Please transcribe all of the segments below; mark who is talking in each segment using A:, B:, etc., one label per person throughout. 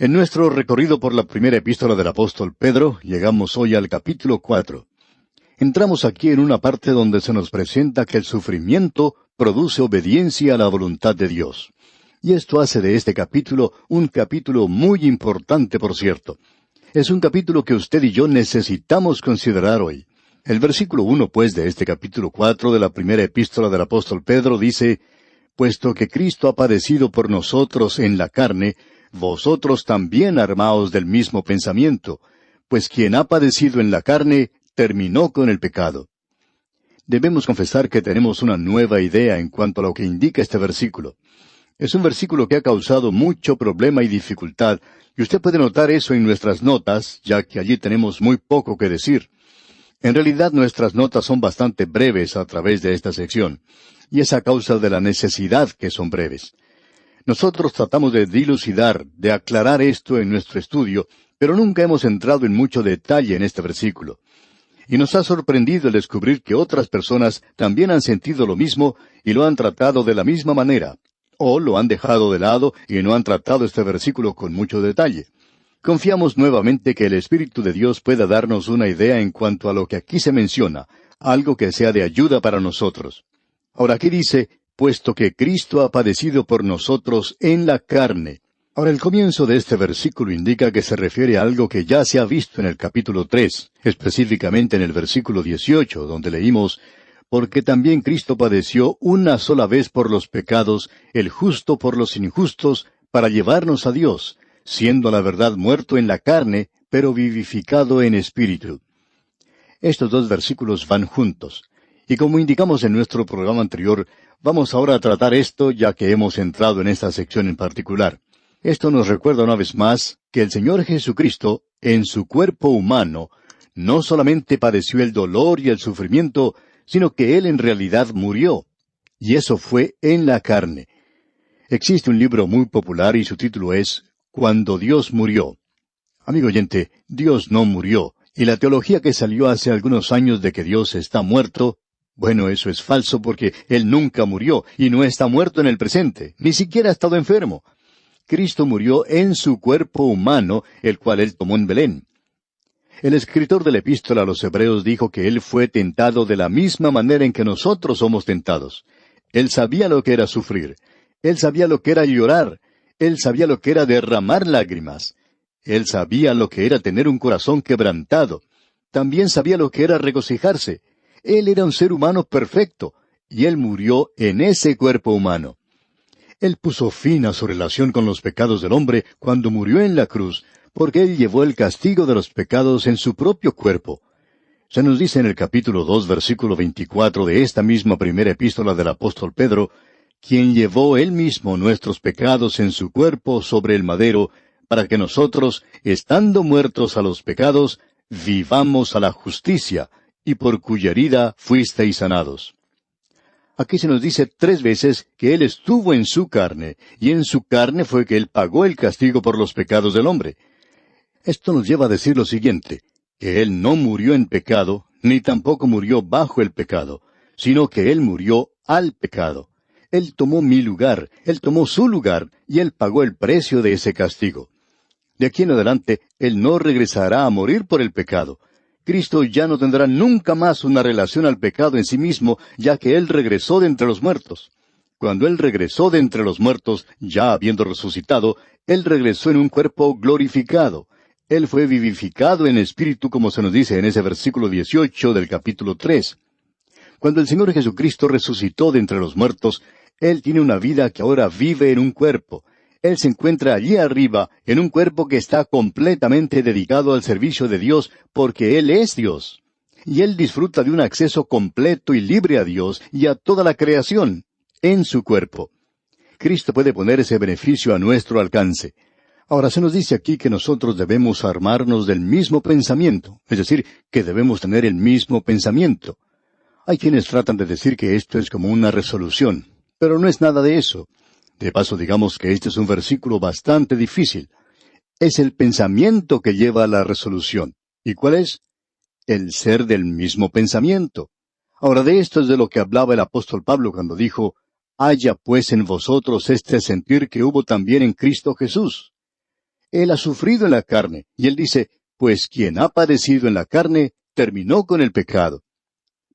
A: En nuestro recorrido por la primera epístola del apóstol Pedro, llegamos hoy al capítulo 4. Entramos aquí en una parte donde se nos presenta que el sufrimiento produce obediencia a la voluntad de Dios. Y esto hace de este capítulo un capítulo muy importante, por cierto. Es un capítulo que usted y yo necesitamos considerar hoy. El versículo 1, pues, de este capítulo 4 de la primera epístola del apóstol Pedro dice: «Puesto que Cristo ha padecido por nosotros en la carne, vosotros también armaos del mismo pensamiento, pues quien ha padecido en la carne, terminó con el pecado». Debemos confesar que tenemos una nueva idea en cuanto a lo que indica este versículo. Es un versículo que ha causado mucho problema y dificultad, y usted puede notar eso en nuestras notas, ya que allí tenemos muy poco que decir. En realidad nuestras notas son bastante breves a través de esta sección, y es a causa de la necesidad que son breves. Nosotros tratamos de dilucidar, de aclarar esto en nuestro estudio, pero nunca hemos entrado en mucho detalle en este versículo. Y nos ha sorprendido el descubrir que otras personas también han sentido lo mismo y lo han tratado de la misma manera, o lo han dejado de lado y no han tratado este versículo con mucho detalle. Confiamos nuevamente que el Espíritu de Dios pueda darnos una idea en cuanto a lo que aquí se menciona, algo que sea de ayuda para nosotros. Ahora aquí dice: «Puesto que Cristo ha padecido por nosotros en la carne». Ahora el comienzo de este versículo indica que se refiere a algo que ya se ha visto en el capítulo 3, específicamente en el versículo 18, donde leímos: «Porque también Cristo padeció una sola vez por los pecados, el justo por los injustos, para llevarnos a Dios, siendo a la verdad muerto en la carne, pero vivificado en espíritu». Estos dos versículos van juntos. Y como indicamos en nuestro programa anterior, vamos ahora a tratar esto ya que hemos entrado en esta sección en particular. Esto nos recuerda una vez más que el Señor Jesucristo, en su cuerpo humano, no solamente padeció el dolor y el sufrimiento, sino que Él en realidad murió. Y eso fue en la carne. Existe un libro muy popular y su título es «Cuando Dios murió». Amigo oyente, Dios no murió, y la teología que salió hace algunos años de que Dios está muerto, bueno, eso es falso porque Él nunca murió y no está muerto en el presente, ni siquiera ha estado enfermo. Cristo murió en su cuerpo humano, el cual Él tomó en Belén. El escritor de la epístola a los Hebreos dijo que Él fue tentado de la misma manera en que nosotros somos tentados. Él sabía lo que era sufrir. Él sabía lo que era llorar. Él sabía lo que era derramar lágrimas. Él sabía lo que era tener un corazón quebrantado. También sabía lo que era regocijarse. Él era un ser humano perfecto, y Él murió en ese cuerpo humano. Él puso fin a su relación con los pecados del hombre cuando murió en la cruz, porque Él llevó el castigo de los pecados en su propio cuerpo. Se nos dice en el capítulo 2, versículo 24 de esta misma primera epístola del apóstol Pedro: «Quien llevó Él mismo nuestros pecados en su cuerpo sobre el madero, para que nosotros, estando muertos a los pecados, vivamos a la justicia, y por cuya herida fuisteis sanados». Aquí se nos dice 3 veces que Él estuvo en su carne, y en su carne fue que Él pagó el castigo por los pecados del hombre. Esto nos lleva a decir lo siguiente, que Él no murió en pecado, ni tampoco murió bajo el pecado, sino que Él murió al pecado. Él tomó mi lugar, Él tomó su lugar, y Él pagó el precio de ese castigo. De aquí en adelante, Él no regresará a morir por el pecado. Cristo ya no tendrá nunca más una relación al pecado en sí mismo, ya que Él regresó de entre los muertos. Cuando Él regresó de entre los muertos, ya habiendo resucitado, Él regresó en un cuerpo glorificado. Él fue vivificado en espíritu, como se nos dice en ese versículo 18 del capítulo 3. Cuando el Señor Jesucristo resucitó de entre los muertos, Él tiene una vida que ahora vive en un cuerpo. Él se encuentra allí arriba, en un cuerpo que está completamente dedicado al servicio de Dios, porque Él es Dios. Y Él disfruta de un acceso completo y libre a Dios y a toda la creación, en su cuerpo. Cristo puede poner ese beneficio a nuestro alcance. Ahora se nos dice aquí que nosotros debemos armarnos del mismo pensamiento, es decir, que debemos tener el mismo pensamiento. Hay quienes tratan de decir que esto es como una resolución, pero no es nada de eso. De paso, digamos que este es un versículo bastante difícil. Es el pensamiento que lleva a la resolución. ¿Y cuál es? El ser del mismo pensamiento. Ahora, de esto es de lo que hablaba el apóstol Pablo cuando dijo: «Haya pues en vosotros este sentir que hubo también en Cristo Jesús». Él ha sufrido en la carne, y él dice, pues quien ha padecido en la carne, terminó con el pecado.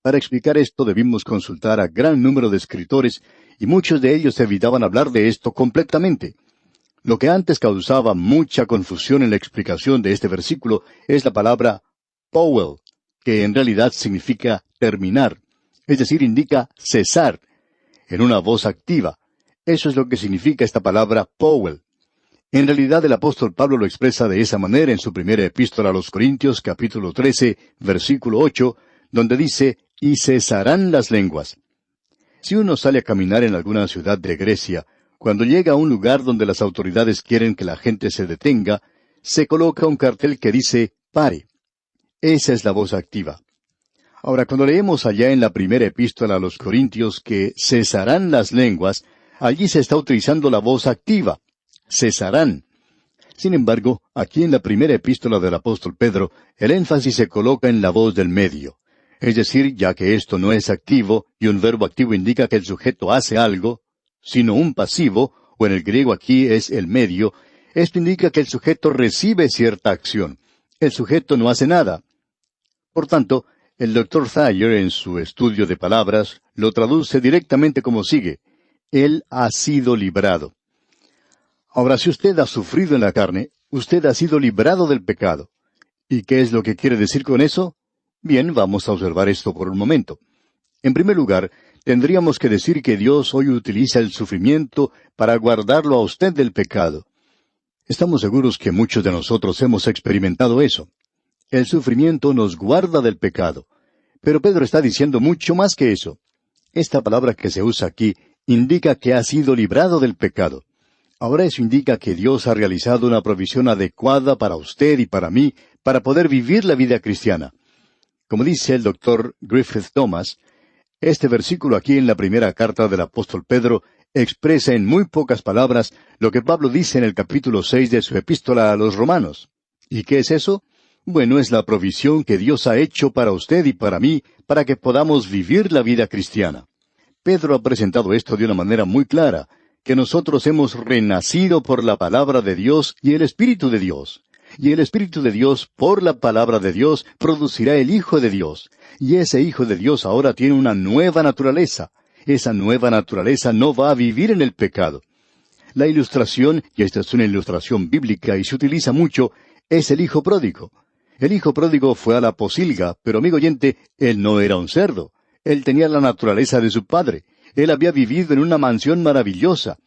A: Para explicar esto debimos consultar a gran número de escritores, y muchos de ellos evitaban hablar de esto completamente. Lo que antes causaba mucha confusión en la explicación de este versículo es la palabra Powell, que en realidad significa terminar, es decir, indica cesar, en una voz activa. Eso es lo que significa esta palabra Powell. En realidad el apóstol Pablo lo expresa de esa manera en su primera epístola a los Corintios, capítulo 13, versículo 8, donde dice, y cesarán las lenguas. Si uno sale a caminar en alguna ciudad de Grecia, cuando llega a un lugar donde las autoridades quieren que la gente se detenga, se coloca un cartel que dice, pare. Esa es la voz activa. Ahora, cuando leemos allá en la primera epístola a los Corintios que cesarán las lenguas, allí se está utilizando la voz activa. Cesarán. Sin embargo, aquí en la primera epístola del apóstol Pedro, el énfasis se coloca en la voz del medio. Es decir, ya que esto no es activo, y un verbo activo indica que el sujeto hace algo, sino un pasivo, o en el griego aquí es el medio, esto indica que el sujeto recibe cierta acción. El sujeto no hace nada. Por tanto, el Dr. Thayer, en su estudio de palabras, lo traduce directamente como sigue. Él ha sido librado. Ahora, si usted ha sufrido en la carne, usted ha sido librado del pecado. ¿Y qué es lo que quiere decir con eso? Bien, vamos a observar esto por un momento. En primer lugar, tendríamos que decir que Dios hoy utiliza el sufrimiento para guardarlo a usted del pecado. Estamos seguros que muchos de nosotros hemos experimentado eso. El sufrimiento nos guarda del pecado. Pero Pedro está diciendo mucho más que eso. Esta palabra que se usa aquí indica que ha sido librado del pecado. Ahora eso indica que Dios ha realizado una provisión adecuada para usted y para mí, para poder vivir la vida cristiana. Como dice el Dr. Griffith Thomas, este versículo aquí en la primera carta del apóstol Pedro expresa en muy pocas palabras lo que Pablo dice en el capítulo 6 de su epístola a los Romanos. ¿Y qué es eso? Bueno, es la provisión que Dios ha hecho para usted y para mí, para que podamos vivir la vida cristiana. Pedro ha presentado esto de una manera muy clara, que nosotros hemos renacido por la palabra de Dios y el Espíritu de Dios. Y el Espíritu de Dios, por la palabra de Dios, producirá el Hijo de Dios. Y ese Hijo de Dios ahora tiene una nueva naturaleza. Esa nueva naturaleza no va a vivir en el pecado. La ilustración, y esta es una ilustración bíblica y se utiliza mucho, es el Hijo pródigo. El Hijo pródigo fue a la posilga, pero amigo oyente, él no era un cerdo. Él tenía la naturaleza de su padre. Él había vivido en una mansión maravillosa.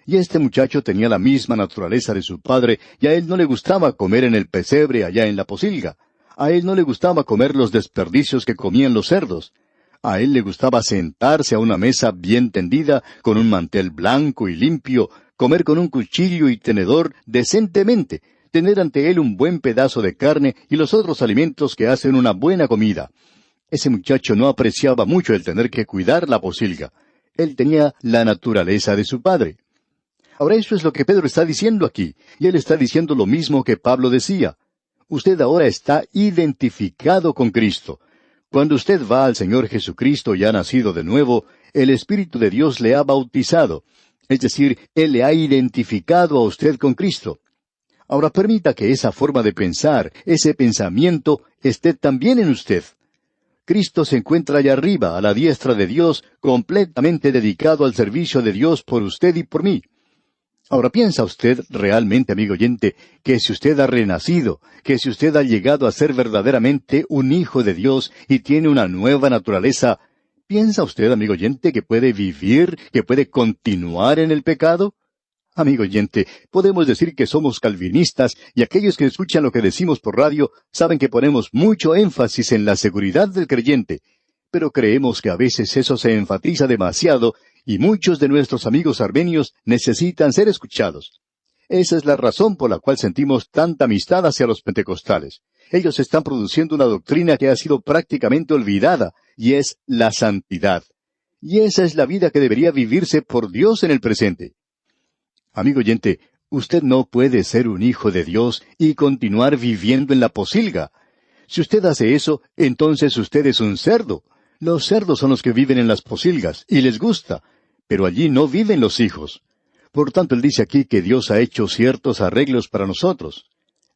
A: Y este muchacho tenía la misma naturaleza de su padre, y a él no le gustaba comer en el pesebre allá en la posilga. A él no le gustaba comer los desperdicios que comían los cerdos. A él le gustaba sentarse a una mesa bien tendida, con un mantel blanco y limpio, comer con un cuchillo y tenedor decentemente, tener ante él un buen pedazo de carne y los otros alimentos que hacen una buena comida. Ese muchacho no apreciaba mucho el tener que cuidar la posilga. Él tenía la naturaleza de su padre. Ahora eso es lo que Pedro está diciendo aquí, y él está diciendo lo mismo que Pablo decía. Usted ahora está identificado con Cristo. Cuando usted va al Señor Jesucristo y ha nacido de nuevo, el Espíritu de Dios le ha bautizado. Es decir, Él le ha identificado a usted con Cristo. Ahora permita que esa forma de pensar, ese pensamiento, esté también en usted. Cristo se encuentra allá arriba, a la diestra de Dios, completamente dedicado al servicio de Dios por usted y por mí. Ahora, ¿piensa usted realmente, amigo oyente, que si usted ha renacido, que si usted ha llegado a ser verdaderamente un hijo de Dios y tiene una nueva naturaleza, ¿piensa usted, amigo oyente, que puede vivir, que puede continuar en el pecado? Amigo oyente, podemos decir que somos calvinistas y aquellos que escuchan lo que decimos por radio saben que ponemos mucho énfasis en la seguridad del creyente, pero creemos que a veces eso se enfatiza demasiado y muchos de nuestros amigos armenios necesitan ser escuchados. Esa es la razón por la cual sentimos tanta amistad hacia los pentecostales. Ellos están produciendo una doctrina que ha sido prácticamente olvidada, y es la santidad. Y esa es la vida que debería vivirse por Dios en el presente. Amigo oyente, usted no puede ser un hijo de Dios y continuar viviendo en la posilga. Si usted hace eso, entonces usted es un cerdo. Los cerdos son los que viven en las posilgas, y les gusta, pero allí no viven los hijos. Por tanto, él dice aquí que Dios ha hecho ciertos arreglos para nosotros.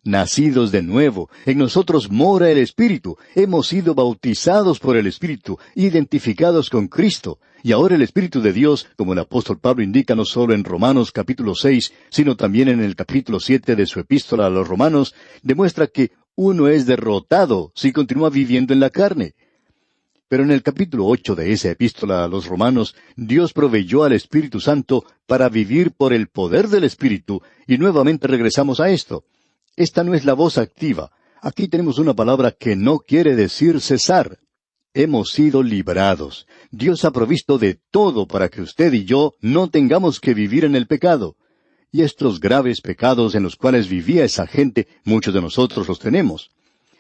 A: Nacidos de nuevo, en nosotros mora el Espíritu, hemos sido bautizados por el Espíritu, identificados con Cristo, y ahora el Espíritu de Dios, como el apóstol Pablo indica no solo en Romanos capítulo 6, sino también en el capítulo 7 de su epístola a los Romanos, demuestra que uno es derrotado si continúa viviendo en la carne. Pero en el capítulo 8 de esa epístola a los Romanos, Dios proveyó al Espíritu Santo para vivir por el poder del Espíritu, y nuevamente regresamos a esto. Esta no es la voz activa. Aquí tenemos una palabra que no quiere decir cesar. Hemos sido librados. Dios ha provisto de todo para que usted y yo no tengamos que vivir en el pecado. Y estos graves pecados en los cuales vivía esa gente, muchos de nosotros los tenemos.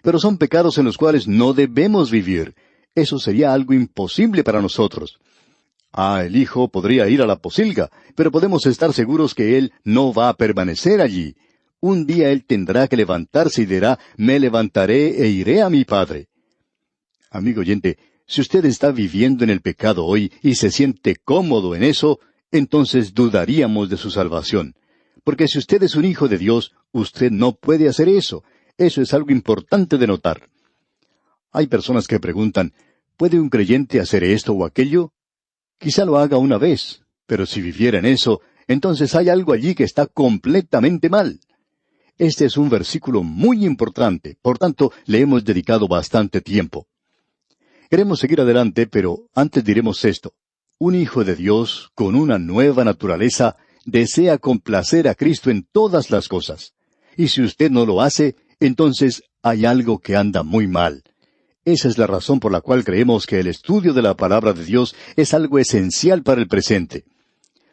A: Pero son pecados en los cuales no debemos vivir. Eso sería algo imposible para nosotros. El hijo podría ir a la pocilga, pero podemos estar seguros que él no va a permanecer allí. Un día él tendrá que levantarse y dirá, me levantaré e iré a mi padre. Amigo oyente, si usted está viviendo en el pecado hoy y se siente cómodo en eso, entonces dudaríamos de su salvación. Porque si usted es un hijo de Dios, usted no puede hacer eso. Eso es algo importante de notar. Hay personas que preguntan, ¿puede un creyente hacer esto o aquello? Quizá lo haga una vez, pero si viviera en eso, entonces hay algo allí que está completamente mal. Este es un versículo muy importante, por tanto, le hemos dedicado bastante tiempo. Queremos seguir adelante, pero antes diremos esto. Un hijo de Dios, con una nueva naturaleza, desea complacer a Cristo en todas las cosas. Y si usted no lo hace, entonces hay algo que anda muy mal. Esa es la razón por la cual creemos que el estudio de la palabra de Dios es algo esencial para el presente.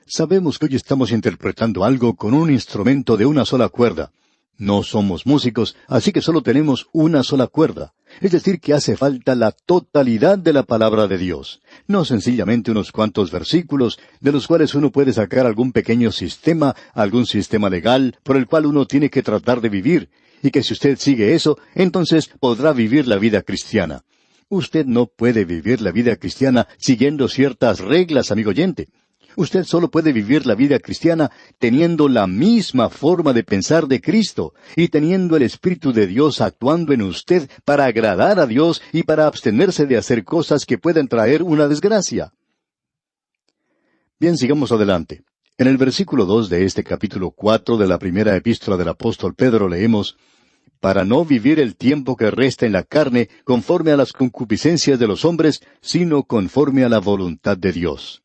A: Sabemos que hoy estamos interpretando algo con un instrumento de una sola cuerda. No somos músicos, así que solo tenemos una sola cuerda. Es decir, que hace falta la totalidad de la palabra de Dios. No sencillamente unos cuantos versículos, de los cuales uno puede sacar algún pequeño sistema, algún sistema legal, por el cual uno tiene que tratar de vivir. Y que si usted sigue eso, entonces podrá vivir la vida cristiana. Usted no puede vivir la vida cristiana siguiendo ciertas reglas, amigo oyente. Usted solo puede vivir la vida cristiana teniendo la misma forma de pensar de Cristo y teniendo el Espíritu de Dios actuando en usted para agradar a Dios y para abstenerse de hacer cosas que puedan traer una desgracia. Bien, sigamos adelante. En el versículo 2 de este capítulo 4 de la primera epístola del apóstol Pedro leemos, para no vivir el tiempo que resta en la carne conforme a las concupiscencias de los hombres, sino conforme a la voluntad de Dios.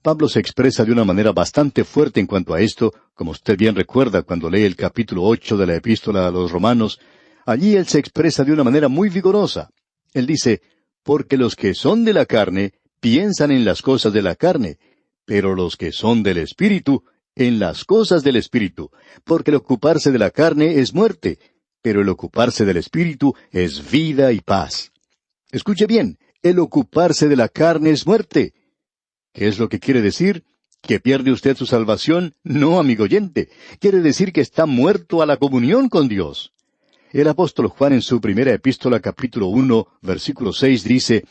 A: Pablo se expresa de una manera bastante fuerte en cuanto a esto, como usted bien recuerda cuando lee el capítulo 8 de la epístola a los Romanos. Allí él se expresa de una manera muy vigorosa. Él dice, porque los que son de la carne piensan en las cosas de la carne, pero los que son del Espíritu, en las cosas del Espíritu, porque el ocuparse de la carne es muerte, pero el ocuparse del Espíritu es vida y paz. Escuche bien, el ocuparse de la carne es muerte. ¿Qué es lo que quiere decir? ¿Que pierde usted su salvación? No, amigo oyente. Quiere decir que está muerto a la comunión con Dios. El apóstol Juan en su primera epístola capítulo 1, versículo 6 dice,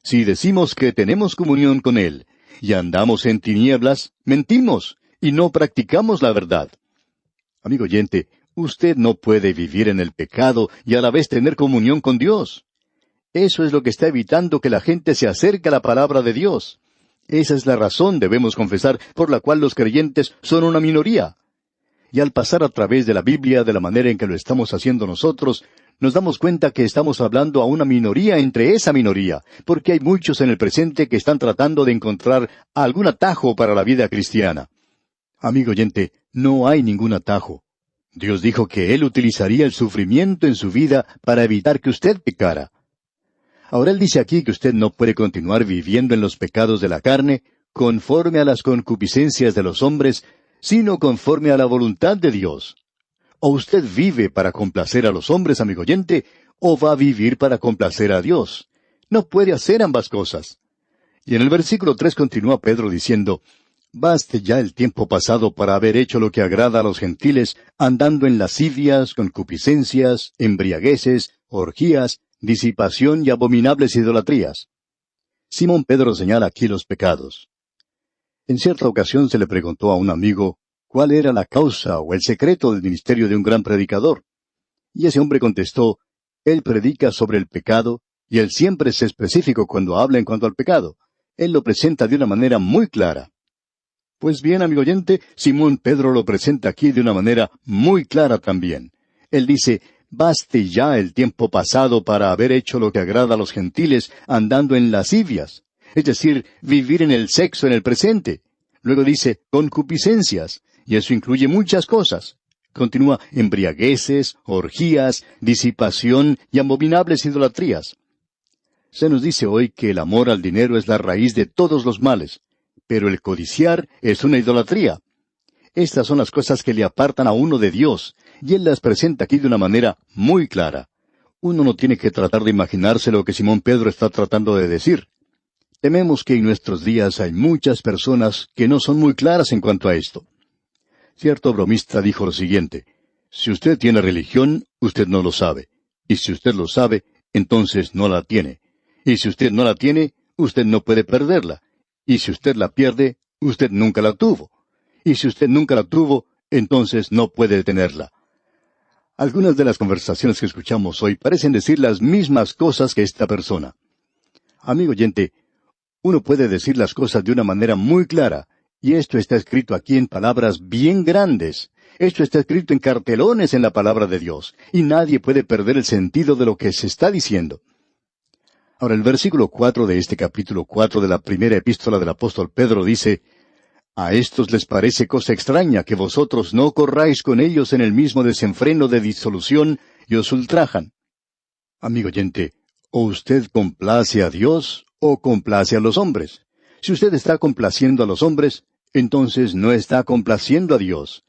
A: si decimos que tenemos comunión con Él y andamos en tinieblas, mentimos y no practicamos la verdad. Amigo oyente, usted no puede vivir en el pecado y a la vez tener comunión con Dios. Eso es lo que está evitando que la gente se acerque a la palabra de Dios. Esa es la razón, debemos confesar, por la cual los creyentes son una minoría. Y al pasar a través de la Biblia de la manera en que lo estamos haciendo nosotros, nos damos cuenta que estamos hablando a una minoría entre esa minoría, porque hay muchos en el presente que están tratando de encontrar algún atajo para la vida cristiana. Amigo oyente, no hay ningún atajo. Dios dijo que Él utilizaría el sufrimiento en su vida para evitar que usted pecara. Ahora Él dice aquí que usted no puede continuar viviendo en los pecados de la carne, conforme a las concupiscencias de los hombres, sino conforme a la voluntad de Dios. O usted vive para complacer a los hombres, amigo oyente, o va a vivir para complacer a Dios. No puede hacer ambas cosas. Y en el versículo 3 continúa Pedro diciendo, baste ya el tiempo pasado para haber hecho lo que agrada a los gentiles, andando en lascivias, concupiscencias, embriagueces, orgías, disipación y abominables idolatrías. Simón Pedro señala aquí los pecados. En cierta ocasión se le preguntó a un amigo cuál era la causa o el secreto del ministerio de un gran predicador. Y ese hombre contestó, él predica sobre el pecado, y él siempre es específico cuando habla en cuanto al pecado. Él lo presenta de una manera muy clara. Pues bien, amigo oyente, Simón Pedro lo presenta aquí de una manera muy clara también. Él dice, baste ya el tiempo pasado para haber hecho lo que agrada a los gentiles, andando en lascivias. Es decir, vivir en el sexo en el presente. Luego dice, concupiscencias, y eso incluye muchas cosas. Continúa, embriagueces, orgías, disipación y abominables idolatrías. Se nos dice hoy que el amor al dinero es la raíz de todos los males, pero el codiciar es una idolatría. Estas son las cosas que le apartan a uno de Dios, y Él las presenta aquí de una manera muy clara. Uno no tiene que tratar de imaginarse lo que Simón Pedro está tratando de decir. Tememos que en nuestros días hay muchas personas que no son muy claras en cuanto a esto. Cierto bromista dijo lo siguiente, si usted tiene religión, usted no lo sabe, y si usted lo sabe, entonces no la tiene. Y si usted no la tiene, usted no puede perderla. Y si usted la pierde, usted nunca la tuvo. Y si usted nunca la tuvo, entonces no puede tenerla. Algunas de las conversaciones que escuchamos hoy parecen decir las mismas cosas que esta persona. Amigo oyente, uno puede decir las cosas de una manera muy clara, y esto está escrito aquí en palabras bien grandes. Esto está escrito en cartelones en la palabra de Dios, y nadie puede perder el sentido de lo que se está diciendo. Ahora, el versículo 4 de este capítulo 4 de la primera epístola del apóstol Pedro dice, a estos les parece cosa extraña que vosotros no corráis con ellos en el mismo desenfreno de disolución y os ultrajan. Amigo oyente, o usted complace a Dios o complace a los hombres. Si usted está complaciendo a los hombres, entonces no está complaciendo a Dios.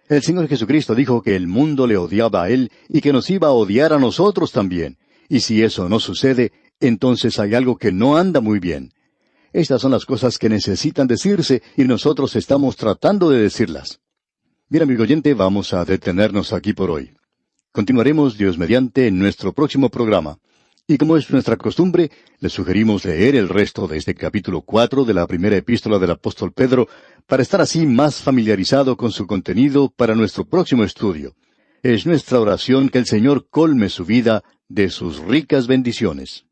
A: El Señor Jesucristo dijo que el mundo le odiaba a Él y que nos iba a odiar a nosotros también. Y si eso no sucede, entonces hay algo que no anda muy bien. Estas son las cosas que necesitan decirse y nosotros estamos tratando de decirlas. Bien, amigo oyente, vamos a detenernos aquí por hoy. Continuaremos, Dios mediante, en nuestro próximo programa. Y como es nuestra costumbre, le sugerimos leer el resto de este capítulo 4 de la primera epístola del apóstol Pedro, para estar así más familiarizado con su contenido para nuestro próximo estudio. Es nuestra oración que el Señor colme su vida de sus ricas bendiciones.